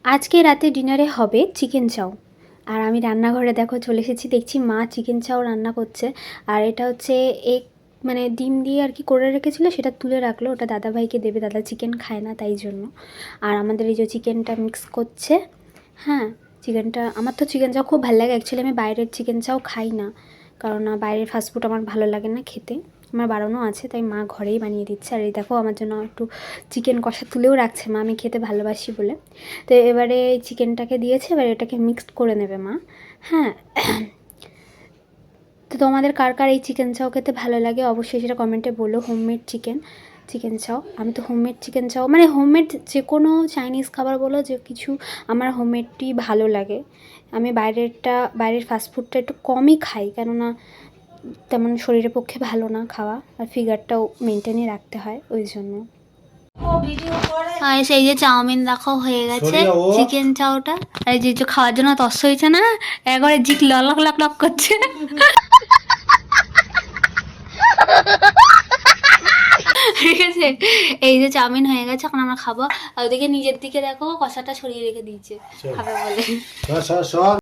আজকে রাতে ডিনারে হবে চিকেন চাও। আর আমি রান্নাঘরে দেখো চলে এসেছি, দেখছি মা চিকেন চাও রান্না করছে। আর এটা হচ্ছে এক মানে ডিম দিয়ে আর কি করে রেখেছিলো, সেটা তুলে রাখলো, ওটা দাদাভাইকে দেবে, দাদা চিকেন খায় না তাই জন্য। আর আমাদের এই যে চিকেনটা মিক্স করছে। হ্যাঁ, চিকেনটা, আমার তো চিকেন চাও খুব ভালো লাগে। অ্যাকচুয়ালি আমি বাইরের চিকেন চাও খাই না, কারণ বাইরের ফাস্টফুড আমার ভালো লাগে না খেতে। আমার বাড়ানো আছে, তাই মা ঘরেই বানিয়ে দিচ্ছে। আর এই দেখো আমার জন্য একটু চিকেন কষা তুলেও রাখছে মা, আমি খেতে ভালোবাসি বলে। তো এবারে চিকেনটাকে দিয়েছে, এবার এটাকে মিক্সড করে নেবে মা। হ্যাঁ, তো তোমাদের কার কার এই চিকেন চাও খেতে ভালো লাগে অবশ্যই সেটা কমেন্টে বলো। হোমমেড চিকেন চাও, আমি তো হোমমেড চিকেন চাও মানে হোমমেড যে কোনো চাইনিজ খাবার বলো যে কিছু, আমার হোমমেডই ভালো লাগে। আমি বাইরের ফাস্টফুডটা একটু কমই খাই, কেননা তেমন শরীরের পক্ষে ভালো না খাওয়া, আর ফিগারটাও মেনটেনই রাখতে হয় ওই জন্য। সেই যে চাউমিন দেখো হয়ে গেছে, চিকেন চাওটা। আর এই যে খাওয়ার জন্য তস হয়েছে না, একবারে জিক লক লক লক করছে। ঠিক আছে, এই যে চাউমিন হয়ে গেছে, এখন আমরা খাবো। আর ওদিকে নিজের দিকে দেখো কষাটা ছড়িয়ে রেখে দিয়েছে খাবে বলে।